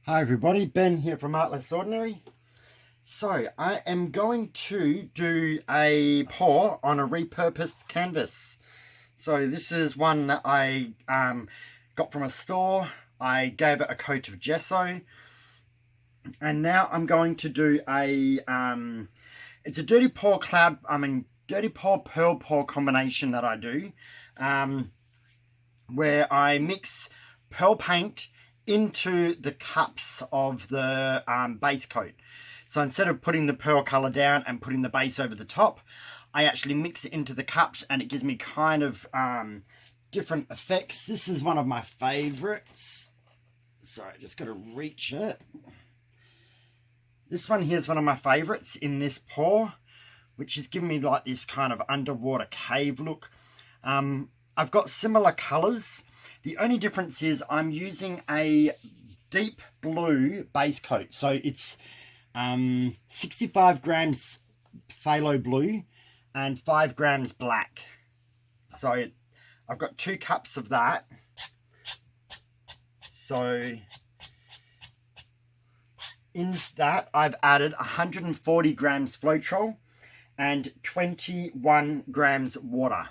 Hi everybody, Ben here from Art Less Ordinary. So I am going to do a pour on a repurposed canvas. So this is one that I got from a store. I gave it a coat of gesso, and now I'm going to do a it's a dirty pour dirty pour pearl pour combination that I do, where I mix pearl paint into the cups of the base coat. So instead of putting the pearl colour down and putting the base over the top, I actually mix it into the cups, and it gives me kind of different effects. This is one of my favourites. Sorry, just got to reach it. This one here is one of my favourites in this pour, which is giving me like this kind of underwater cave look. I've got similar colours. The only difference is I'm using a deep blue base coat. So it's 65 grams phthalo blue and 5 grams black. So I've got 2 cups of that. So in that I've added 140 grams floetrol and 21 grams water.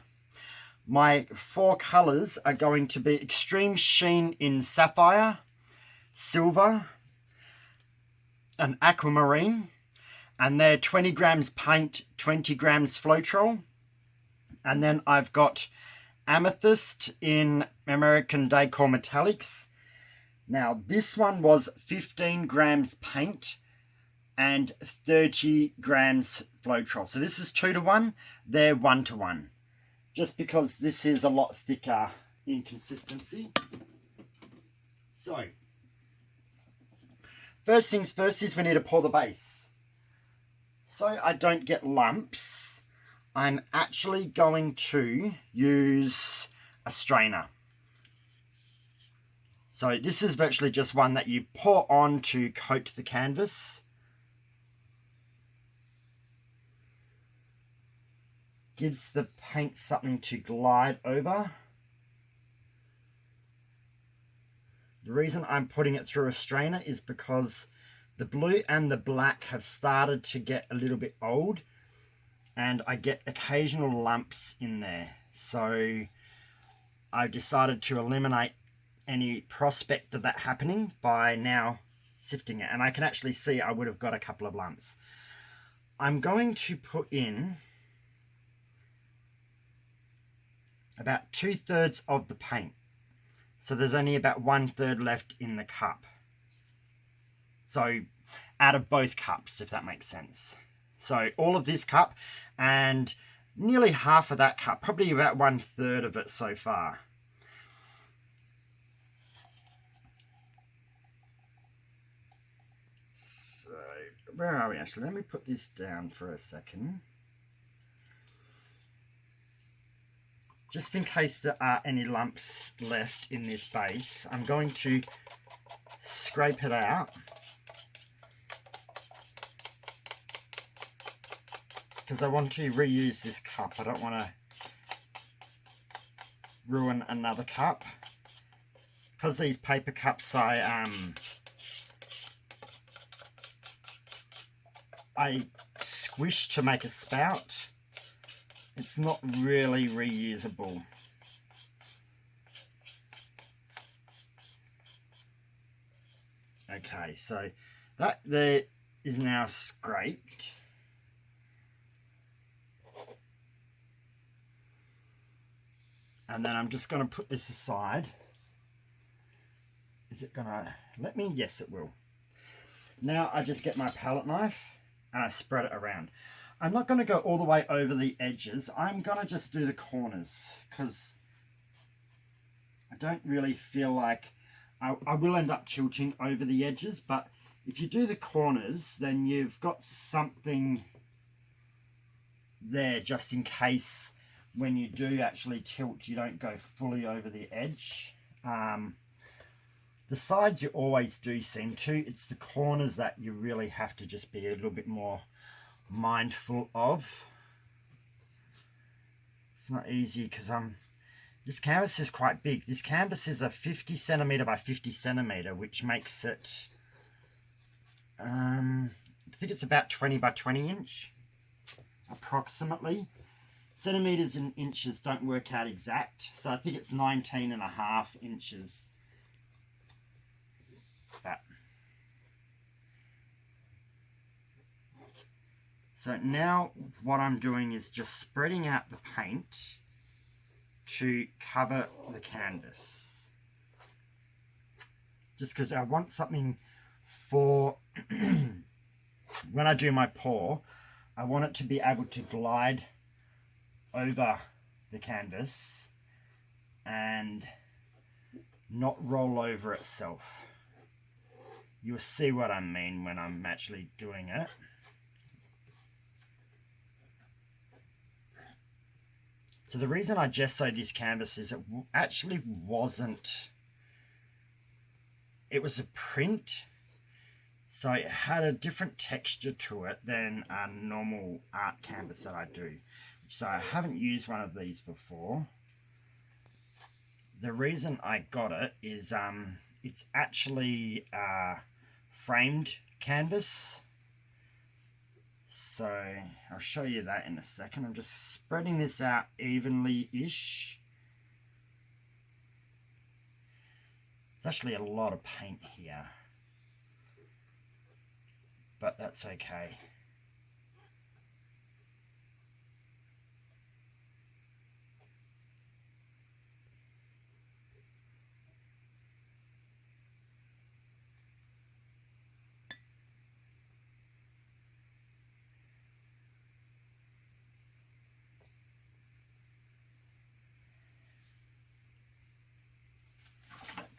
My 4 colours are going to be extreme sheen in sapphire, silver, and aquamarine, and they're 20 grams paint, 20 grams floetrol. And then I've got amethyst in American decor metallics. Now this one was 15 grams paint and 30 grams floetrol. So this is 2 to 1, they're 1 to 1. Just because this is a lot thicker in consistency. So, first things first is we need to pour the base. So I don't get lumps, I'm actually going to use a strainer. So this is virtually just one that you pour on to coat the canvas. Gives the paint something to glide over. The reason I'm putting it through a strainer is because the blue and the black have started to get a little bit old, and I get occasional lumps in there. So I decided to eliminate any prospect of that happening by now sifting it. And I can actually see I would have got a couple of lumps. I'm going to put in about 2/3 of the paint. So there's only about 1/3 left in the cup. So out of both cups, if that makes sense. So all of this cup and nearly half of that cup, probably about 1/3 of it so far. So where are we actually? Let me put this down for a second. Just in case there are any lumps left in this base, I'm going to scrape it out. Because I want to reuse this cup. I don't want to ruin another cup. Because these paper cups I squish to make a spout. It's not really reusable. Okay, so that there is now scraped. And then I'm just going to put this aside. Is it going to let me? Yes, it will. Now I just get my palette knife and I spread it around. I'm not going to go all the way over the edges. I'm going to just do the corners because I don't really feel like I will end up tilting over the edges, but if you do the corners, then you've got something there just in case when you do actually tilt, you don't go fully over the edge. The sides you always do seem to. It's the corners that you really have to just be a little bit more mindful of. It's not easy because this canvas is quite big. This canvas is a 50 centimeter by 50 centimeter, which makes it I think it's about 20 by 20 inch, approximately. Centimeters and inches don't work out exact, so I think it's 19.5 inches. That. So now what I'm doing is just spreading out the paint to cover the canvas. Just because I want something for when I do my pour, I want it to be able to glide over the canvas and not roll over itself. You'll see what I mean when I'm actually doing it. So the reason I gessoed this canvas is it actually wasn't, it was a print, so it had a different texture to it than a normal art canvas that I do. So I haven't used one of these before. The reason I got it is it's actually framed canvas. So I'll show you that in a second. I'm just spreading this out evenly-ish. It's actually a lot of paint here, but that's okay.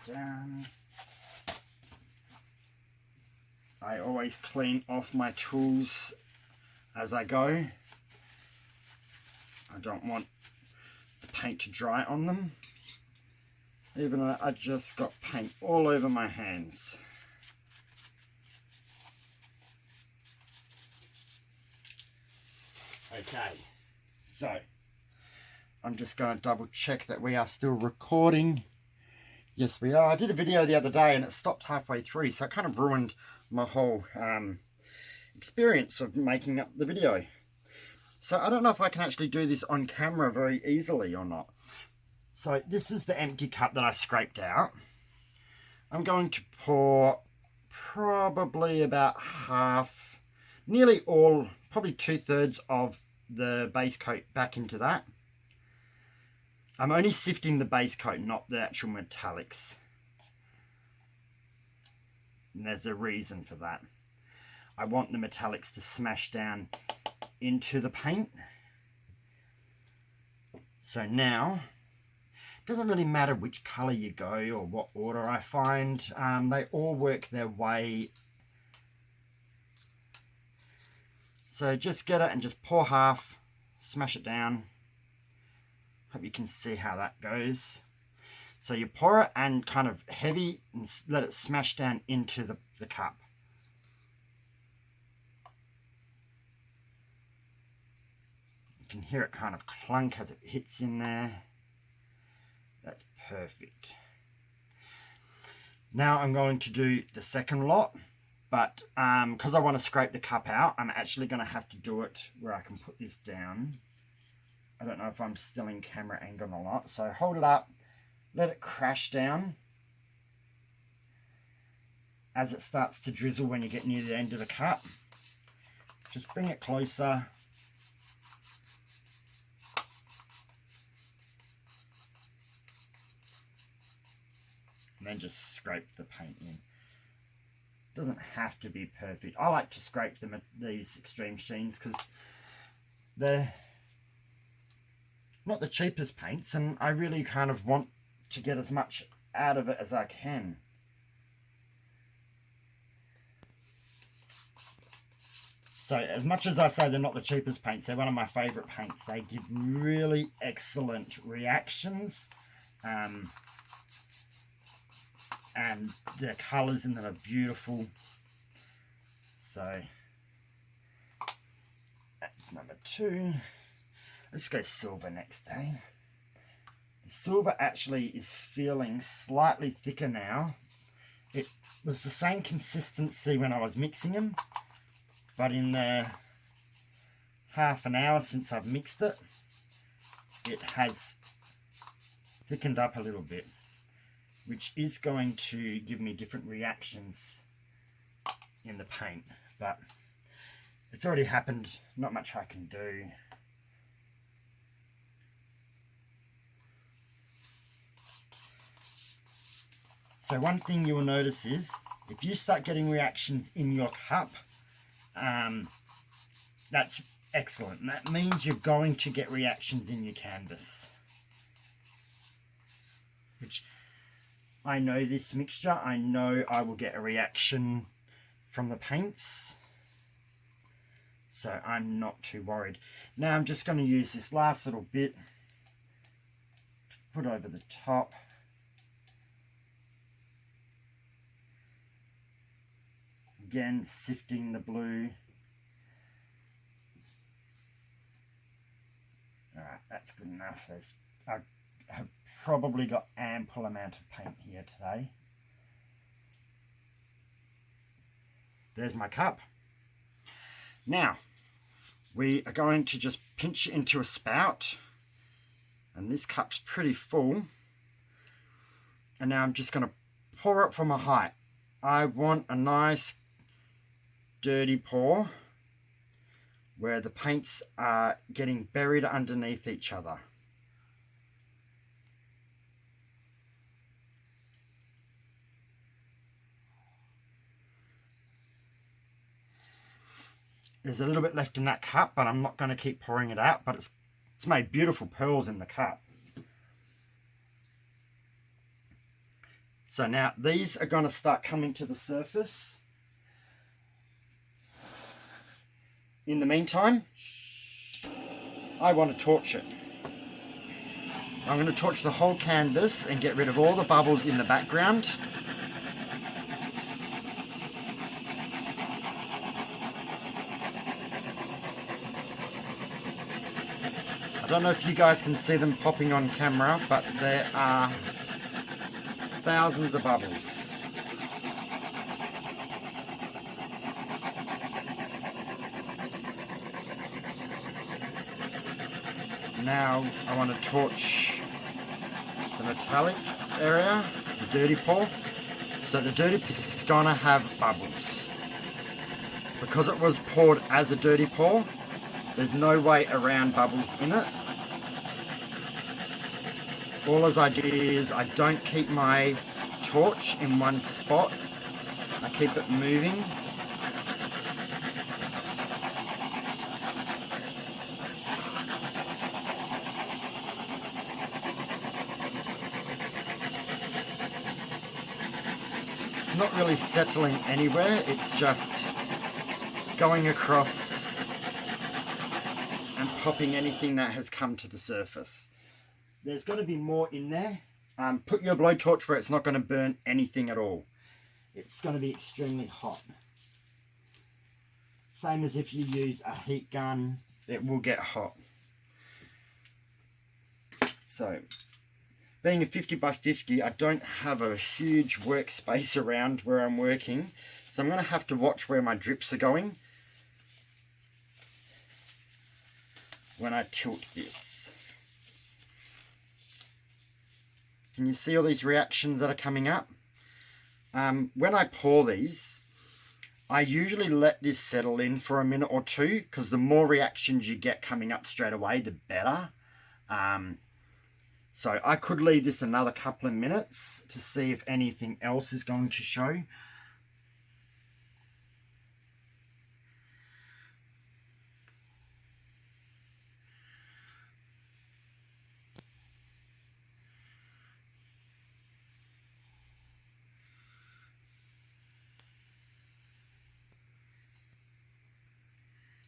Down. I always clean off my tools as I go. I don't want the paint to dry on them, even though I just got paint all over my hands. Okay, so I'm just going to double check that we are still recording. Yes, we are. I did a video the other day and it stopped halfway through, so it kind of ruined my whole experience of making up the video. So I don't know if I can actually do this on camera very easily or not. So this is the empty cup that I scraped out. I'm going to pour probably about half, nearly all, probably 2/3 of the base coat back into that. I'm only sifting the base coat, not the actual metallics. And there's a reason for that. I want the metallics to smash down into the paint. So now, it doesn't really matter which colour you go or what order I find. They all work their way. So just get it and just pour half, smash it down. Hope you can see how that goes. So you pour it and kind of heavy and let it smash down into the cup. You can hear it kind of clunk as it hits in there. That's perfect. Now I'm going to do the second lot, but because I want to scrape the cup out, I'm actually going to have to do it where I can put this down. I don't know if I'm still in camera angle or not. So hold it up, let it crash down. As it starts to drizzle when you get near the end of the cup, just bring it closer. And then just scrape the paint in. Doesn't have to be perfect. I like to scrape them at these extreme sheens because they're not the cheapest paints, and I really kind of want to get as much out of it as I can. So as much as I say they're not the cheapest paints, they're one of my favourite paints. They give really excellent reactions, and the colours in them are beautiful. So that's number 2. Let's go silver next, eh? The silver actually is feeling slightly thicker now, It was the same consistency when I was mixing them, but in the half an hour since I've mixed it, it has thickened up a little bit, which is going to give me different reactions in the paint, but it's already happened, not much I can do. So one thing you will notice is, if you start getting reactions in your cup, that's excellent. And that means you're going to get reactions in your canvas. Which, I know this mixture, I know I will get a reaction from the paints. So I'm not too worried. Now I'm just going to use this last little bit to put over the top. Again, sifting the blue. Alright, that's good enough. I have probably got ample amount of paint here today. There's my cup. Now, we are going to just pinch it into a spout. And this cup's pretty full. And now I'm just going to pour it from a height. I want a nice dirty pour where the paints are getting buried underneath each other. There's a little bit left in that cup, but I'm not going to keep pouring it out, but it's made beautiful pearls in the cup. So now these are going to start coming to the surface. In the meantime, I want to torch it. I'm going to torch the whole canvas and get rid of all the bubbles in the background. I don't know if you guys can see them popping on camera, but there are thousands of bubbles. Now I want to torch the metallic area, the dirty pour. So the dirty pour is going to have bubbles. Because it was poured as a dirty pour, there's no way around bubbles in it. All as I do is I don't keep my torch in one spot. I keep it moving. It's not really settling anywhere, it's just going across and popping anything that has come to the surface. There's going to be more in there. Put your blowtorch where it's not going to burn anything at all. It's going to be extremely hot. Same as if you use a heat gun, it will get hot. So, being a 50 by 50, I don't have a huge workspace around where I'm working. So I'm going to have to watch where my drips are going when I tilt this. Can you see all these reactions that are coming up? When I pour these, I usually let this settle in for a minute or two, because the more reactions you get coming up straight away, the better. So I could leave this another couple of minutes to see if anything else is going to show.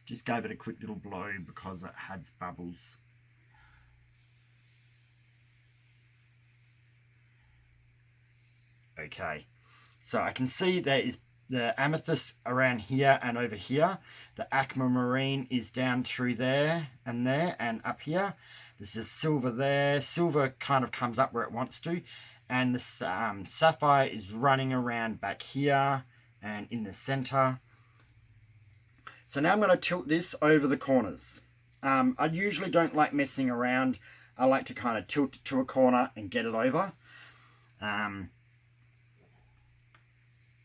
Just gave it a quick little blow because it had bubbles. Okay, so I can see there is the amethyst around here and over here. The aquamarine is down through there and up here. There's a silver there. Silver kind of comes up where it wants to. and the sapphire is running around back here and in the center. So now I'm going to tilt this over the corners. I usually don't like messing around. I like to kind of tilt it to a corner and get it over.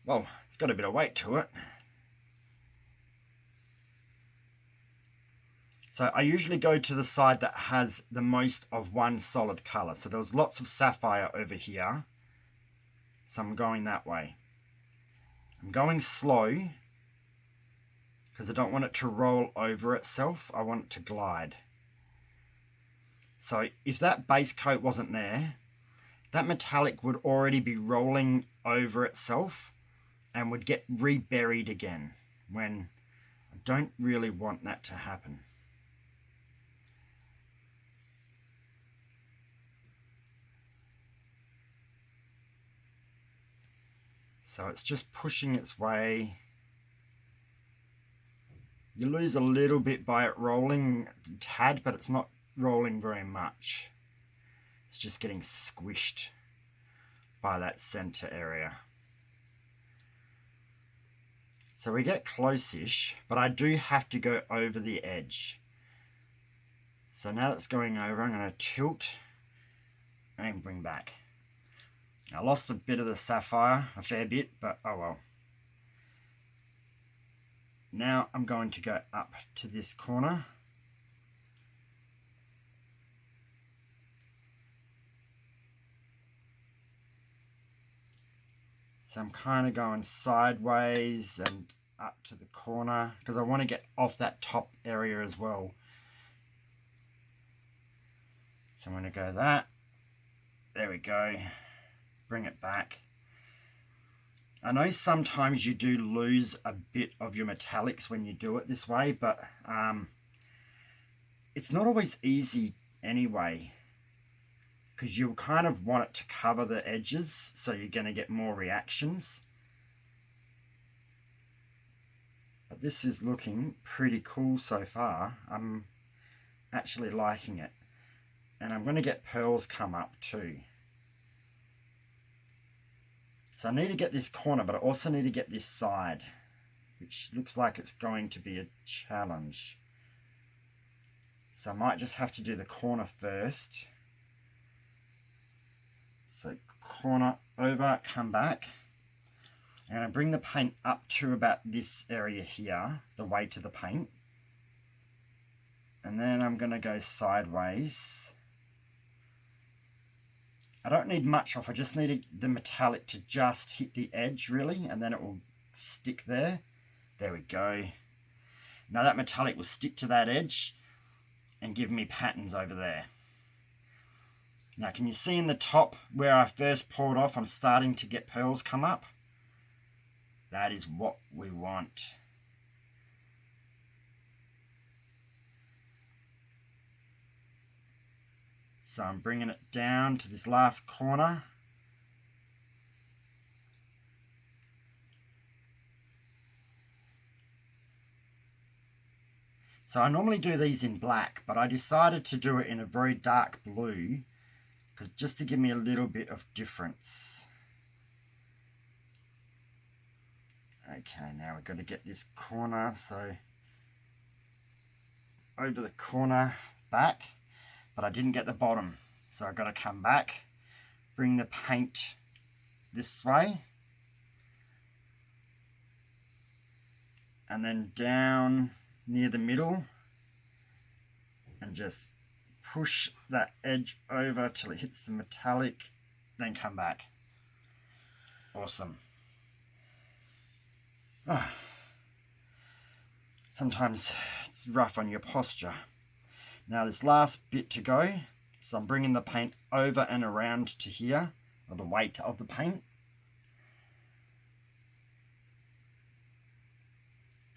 Well, it's got a bit of weight to it. So I usually go to the side that has the most of one solid color. So there was lots of sapphire over here. So I'm going that way. I'm going slow because I don't want it to roll over itself. I want it to glide. So if that base coat wasn't there, that metallic would already be rolling over itself and would get reburied again, when I don't really want that to happen. So it's just pushing its way. You lose a little bit by it rolling a tad, but it's not rolling very much. It's just getting squished by that center area. So we get close-ish, but I do have to go over the edge. So now that's going over, I'm going to tilt and bring back. I lost a bit of the sapphire, a fair bit, but oh well. Now I'm going to go up to this corner. So I'm kind of going sideways and up to the corner because I want to get off that top area as well. So I'm going to go that. There we go. Bring it back. I know sometimes you do lose a bit of your metallics when you do it this way, but it's not always easy anyway, because you'll kind of want it to cover the edges, so you're going to get more reactions. But this is looking pretty cool so far. I'm actually liking it. And I'm going to get pearls come up too. So I need to get this corner, but I also need to get this side, which looks like it's going to be a challenge. So I might just have to do the corner first. So corner over, come back. And I bring the paint up to about this area here, the weight of the paint. And then I'm going to go sideways. I don't need much off, I just need the metallic to just hit the edge really, and then it will stick there. There we go. Now that metallic will stick to that edge and give me patterns over there. Now can you see in the top where I first poured off, I'm starting to get pearls come up? That is what we want. So I'm bringing it down to this last corner. So I normally do these in black, but I decided to do it in a very dark blue, because just to give me a little bit of difference. Okay, now we've got to get this corner, so over the corner, back. But I didn't get the bottom, so I've got to come back, bring the paint this way, and then down near the middle, and just push that edge over till it hits the metallic, then come back. Awesome. Sometimes it's rough on your posture. Now this last bit to go, so I'm bringing the paint over and around to here, or the weight of the paint.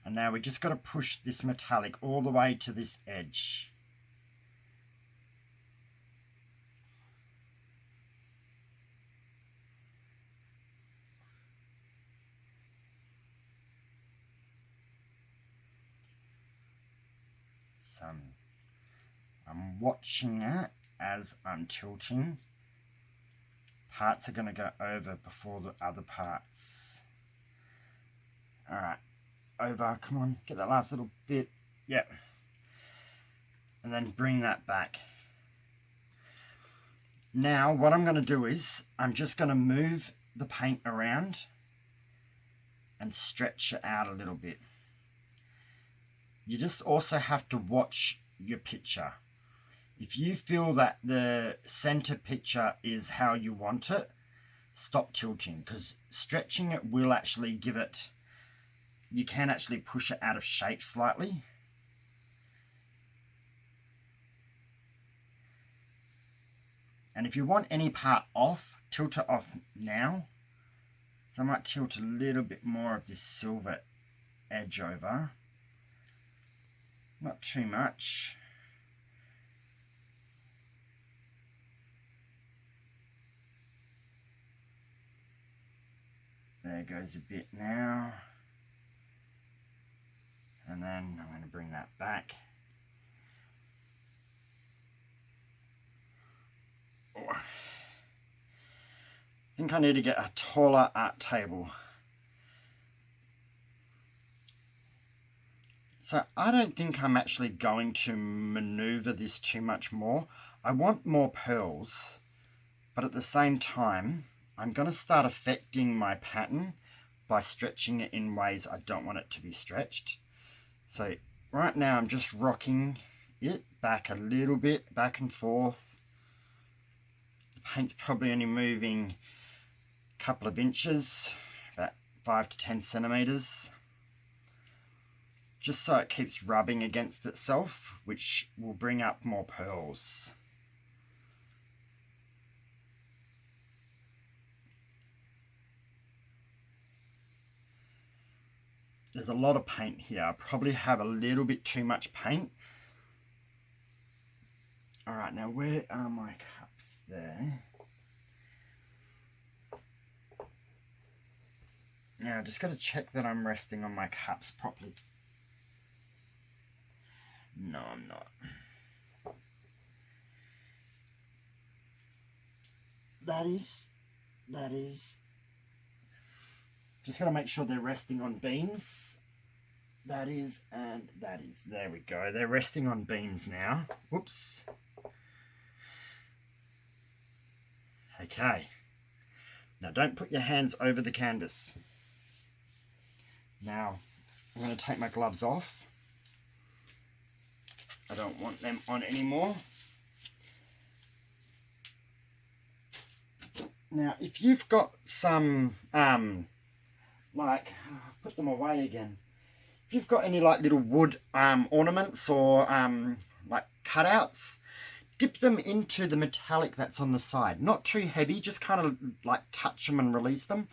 And now we just got to push this metallic all the way to this edge. So I'm watching it as I'm tilting, parts are going to go over before the other parts. Alright, over, come on, get that last little bit, yep. And then bring that back. Now what I'm going to do is, I'm just going to move the paint around and stretch it out a little bit. You just also have to watch your picture. If you feel that the center picture is how you want it, stop tilting, because stretching it will actually give it, you can actually push it out of shape slightly. And if you want any part off, tilt it off now. So I might tilt a little bit more of this silver edge over. Not too much. There goes a bit now. And then I'm going to bring that back. Oh. I think I need to get a taller art table. So I don't think I'm actually going to maneuver this too much more. I want more pearls, but at the same time, I'm going to start affecting my pattern by stretching it in ways I don't want it to be stretched. So right now I'm just rocking it back a little bit, back and forth. The paint's probably only moving a couple of inches, about 5 to 10 centimeters. Just so it keeps rubbing against itself, which will bring up more pearls. There's a lot of paint here. I probably have a little bit too much paint. Alright, now where are my cups there? Now I just got to check that I'm resting on my cups properly. No, I'm not. That is. Just got to make sure they're resting on beams. That is, and that is. There we go. They're resting on beams now. Whoops. Okay. Now don't put your hands over the canvas. Now I'm going to take my gloves off. I don't want them on anymore. Now, if you've got some, put them away again. If you've got any like little wood ornaments or like cutouts, dip them into the metallic that's on the side. Not too heavy, just kind of like touch them and release them.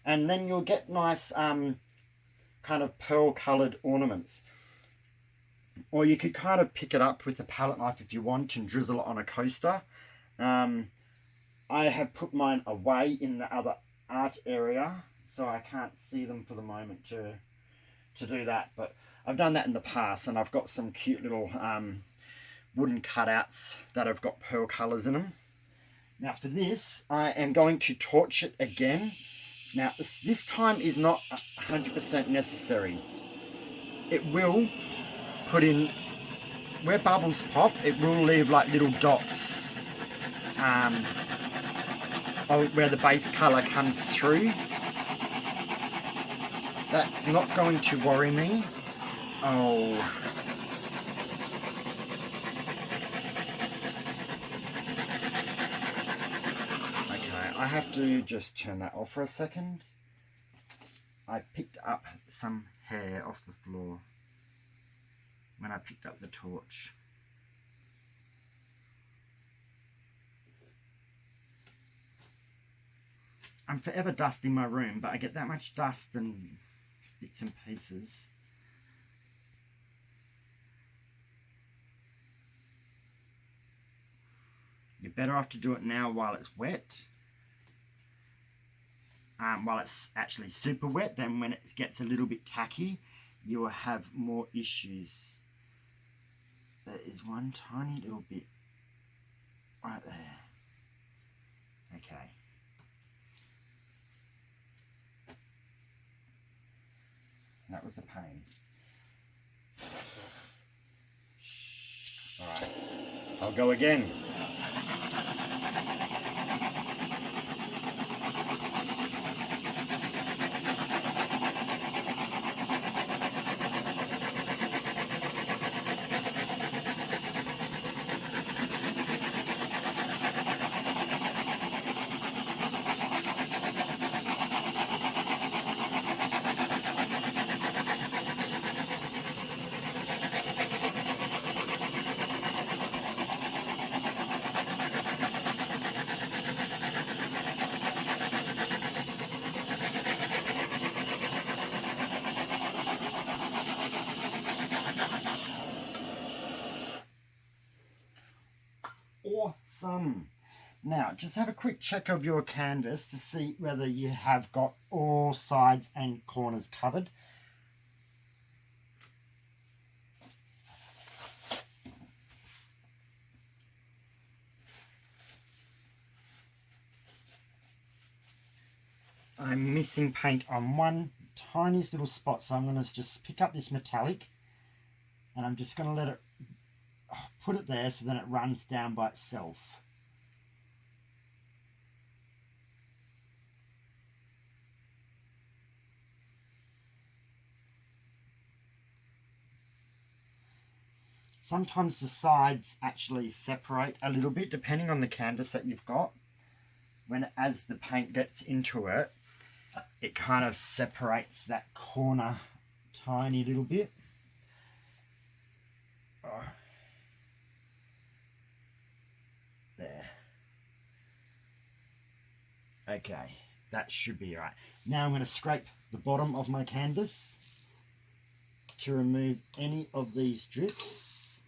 And then you'll get nice kind of pearl coloured ornaments. Or you could kind of pick it up with a palette knife if you want and drizzle it on a coaster. I have put mine away in the other art area, so I can't see them for the moment to do that. But I've done that in the past, and I've got some cute little wooden cutouts that have got pearl colours in them. Now for this, I am going to torch it again. Now this time is not 100% necessary. It will put in, where bubbles pop, it will leave like little dots where the base colour comes through. That's not going to worry me. Oh. Okay, I have to just turn that off for a second. I picked up some hair off the floor when I picked up the torch. I'm forever dusting my room, but I get that much dust and bits and pieces. You're better off to do it now while it's wet. While it's actually super wet, then when it gets a little bit tacky, you will have more issues. There is one tiny little bit right there. Okay. was a pain. Alright, I'll go again. Awesome. Now just have a quick check of your canvas to see whether you have got all sides and corners covered. I'm missing paint on one tiniest little spot, so I'm going to just pick up this metallic and I'm just going to let it put it there so then it runs down by itself. Sometimes the sides actually separate a little bit depending on the canvas that you've got. As the paint gets into it, it kind of separates that corner tiny little bit. Oh. There. Okay, that should be right. Now I'm going to scrape the bottom of my canvas to remove any of these drips.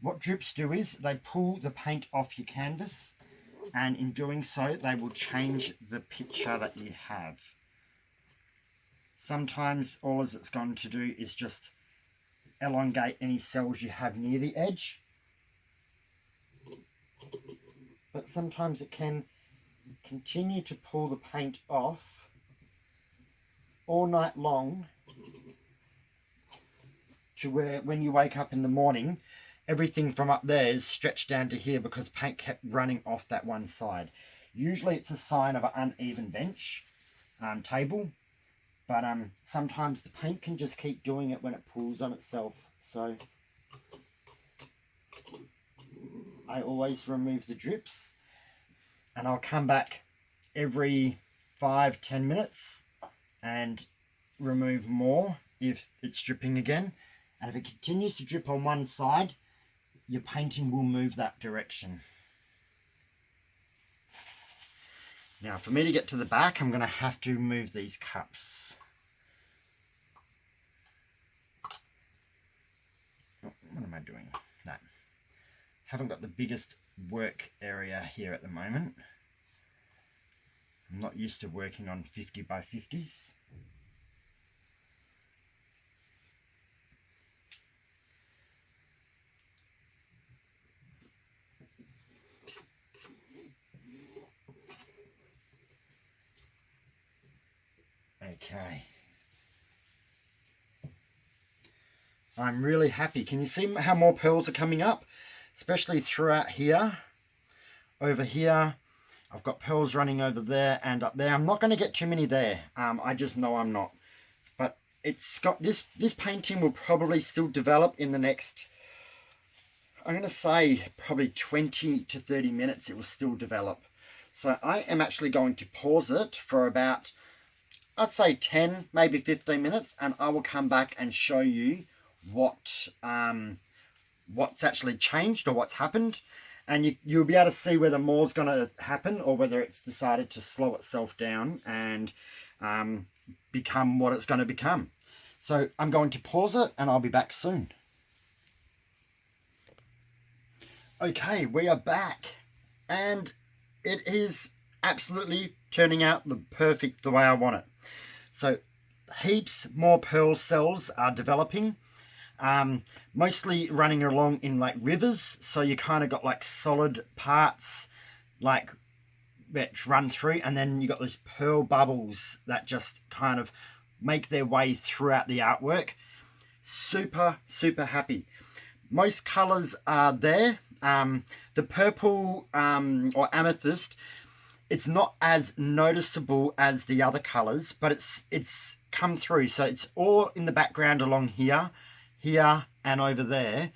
What drips do is they pull the paint off your canvas, and in doing so they will change the picture that you have. Sometimes all it's going to do is just elongate any cells you have near the edge, but sometimes it can continue to pull the paint off all night long to where when you wake up in the morning everything from up there is stretched down to here because paint kept running off that one side. Usually it's a sign of an uneven bench table, but sometimes the paint can just keep doing it when it pulls on itself. So I always remove the drips, and I'll come back every 5-10 minutes and remove more if it's dripping again. And if it continues to drip on one side, your painting will move that direction. Now for me to get to the back, I'm going to have to move these cups. Oh, what am I doing? No. Haven't got the biggest work area here at the moment. I'm not used to working on 50 by 50s. Okay. I'm really happy. Can you see how more pearls are coming up? Especially throughout here. Over here, I've got pearls running over there and up there. I'm not going to get too many there. I just know I'm not. But it's got this painting will probably still develop in the next, I'm going to say probably 20 to 30 minutes it will still develop. So I am actually going to pause it for about, I'd say 10, maybe 15 minutes, and I will come back and show you what's actually changed or what's happened, and you'll be able to see whether more's going to happen or whether it's decided to slow itself down and become what it's going to become. So I'm going to pause it and I'll be back soon. Okay, we are back, and it is absolutely turning out the way I want it. So heaps more pearl cells are developing. Mostly running along in like rivers, so you kind of got like solid parts like that run through, and then you got those pearl bubbles that just kind of make their way throughout the artwork. Super happy. Most colors are there. The purple or amethyst, it's not as noticeable as the other colors, but it's come through, so it's all in the background along here and over there,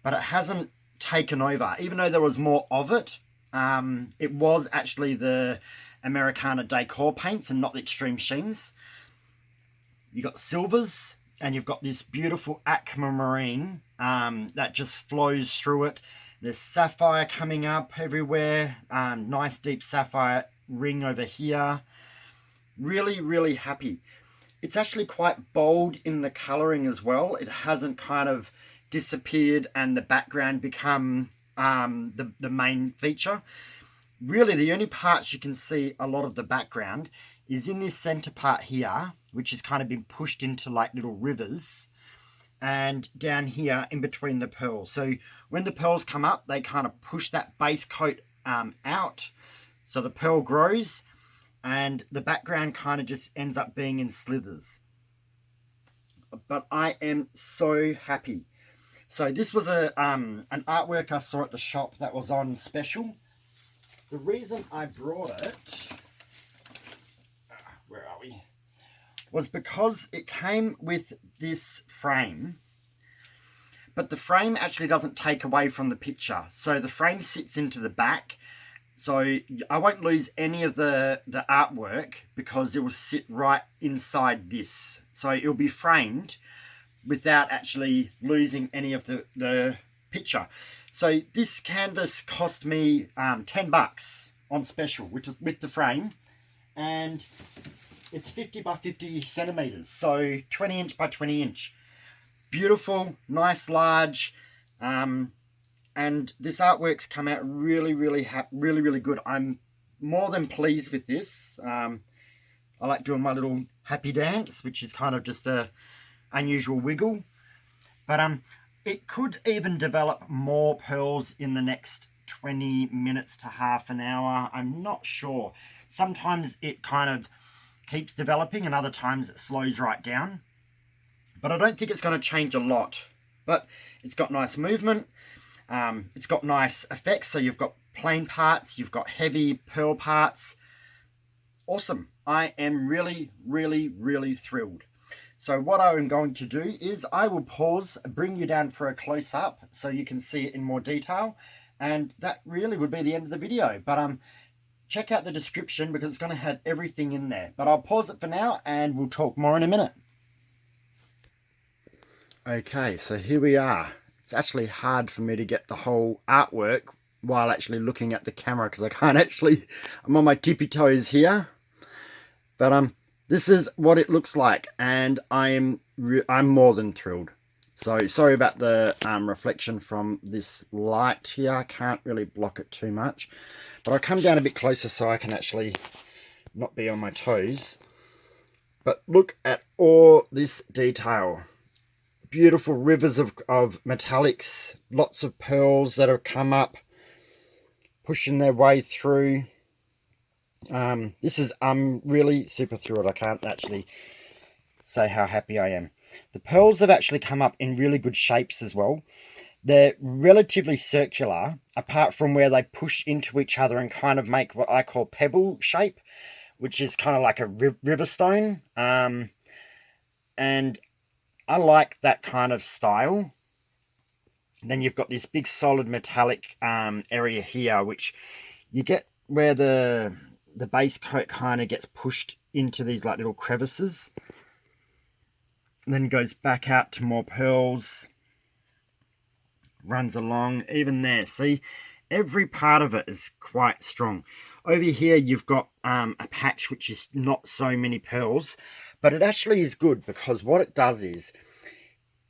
but it hasn't taken over, even though there was more of it. It was actually the Americana decor paints and not the extreme sheens. You got silvers, and you've got this beautiful aquamarine that just flows through it. There's sapphire coming up everywhere. Nice deep sapphire ring over here. Really happy. It's actually quite bold in the colouring as well. It hasn't kind of disappeared and the background become the main feature. Really, the only parts you can see a lot of the background is in this centre part here, which has kind of been pushed into like little rivers, and down here in between the pearls. So when the pearls come up, they kind of push that base coat out, so the pearl grows, and the background kind of just ends up being in slithers. But I am so happy. So this was an artwork I saw at the shop that was on special. The reason I brought it, where are we, was because it came with this frame, but the frame actually doesn't take away from the picture. So the frame sits into the back, so I won't lose any of the artwork because it will sit right inside this. So it'll be framed without actually losing any of the picture. So this canvas cost me $10 on special, which is with the frame, and it's 50 by 50 centimeters, so 20 inch by 20 inch. Beautiful, nice, large, and this artwork's come out really good. I'm more than pleased with this. I like doing my little happy dance, which is kind of just a unusual wiggle, but it could even develop more pearls in the next 20 minutes to half an hour. I'm not sure. Sometimes it kind of keeps developing and other times it slows right down, but I don't think it's going to change a lot. But it's got nice movement, it's got nice effects. So you've got plain parts, you've got heavy pearl parts. Awesome. I am really thrilled. So what I'm going to do is I will pause, bring you down for a close-up so you can see it in more detail, and that really would be the end of the video. But check out the description because it's going to have everything in there. But I'll pause it for now and we'll talk more in a minute. Okay, so here we are. It's actually hard for me to get the whole artwork while actually looking at the camera because I can't actually, I'm on my tippy toes here. But this is what it looks like, and I'm more than thrilled. So sorry about the reflection from this light here. I can't really block it too much, but I'll come down a bit closer so I can actually not be on my toes. But look at all this detail. Beautiful rivers of metallics, lots of pearls that have come up, pushing their way through. This is, I'm really super thrilled. I can't actually say how happy I am. The pearls have actually come up in really good shapes as well. They're relatively circular, apart from where they push into each other and kind of make what I call pebble shape, which is kind of like a river stone. And I like that kind of style. Then you've got this big solid metallic area here, which you get where the base coat kind of gets pushed into these like little crevices, and then goes back out to more pearls, runs along even there. See, every part of it is quite strong. Over here you've got a patch which is not so many pearls, but it actually is good because what it does is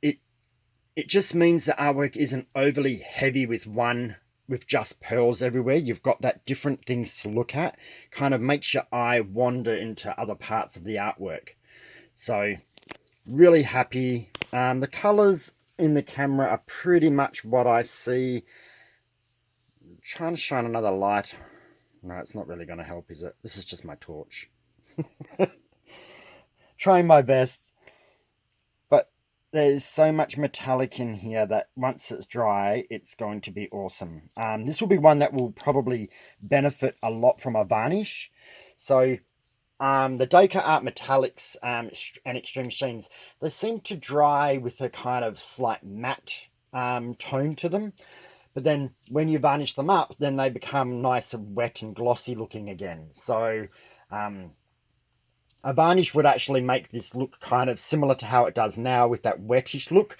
it just means the artwork isn't overly heavy with just pearls everywhere. You've got that different things to look at, kind of makes your eye wander into other parts of the artwork. So really happy. The colors in the camera are pretty much what I see. I'm trying to shine another light. No, it's not really going to help, is it? This is just my torch. Trying my best. But there's so much metallic in here that once it's dry, it's going to be awesome. This will be one that will probably benefit a lot from a varnish. So the DecoArt metallics and extreme sheens, they seem to dry with a kind of slight matte tone to them. But then when you varnish them up, then they become nice and wet and glossy looking again. So a varnish would actually make this look kind of similar to how it does now with that wettish look,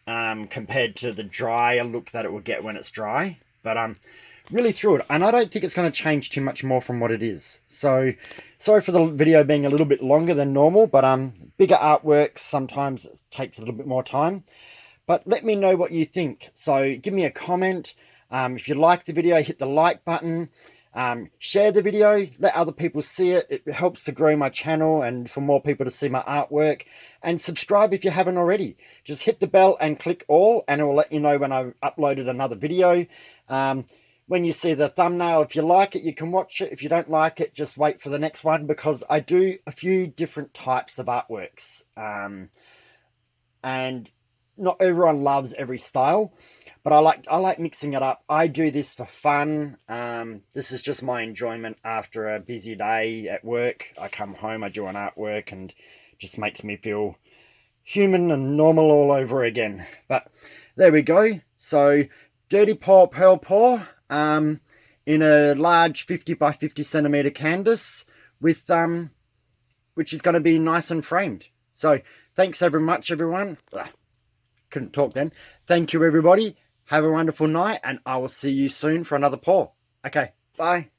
compared to the drier look that it will get when it's dry. But really through it, and I don't think it's going to change too much more from what it is. So sorry for the video being a little bit longer than normal, but bigger artworks sometimes it takes a little bit more time. But let me know what you think. So give me a comment. If you like the video, hit the like button. Share the video, let other people see it. It helps to grow my channel and for more people to see my artwork. And subscribe if you haven't already. Just hit the bell and click all, and it will let you know when I've uploaded another video. When you see the thumbnail, if you like it, you can watch it. If you don't like it, just wait for the next one, because I do a few different types of artworks. And not everyone loves every style, but I like mixing it up. I do this for fun. This is just my enjoyment after a busy day at work. I come home, I do an artwork, and it just makes me feel human and normal all over again. But there we go. So Dirty Pour Pearl Pour in a large 50 by 50 centimeter canvas with which is going to be nice and framed. So thanks very much, everyone. Couldn't talk then. Thank you, everybody. Have a wonderful night, and I will see you soon for another pour. Okay, bye.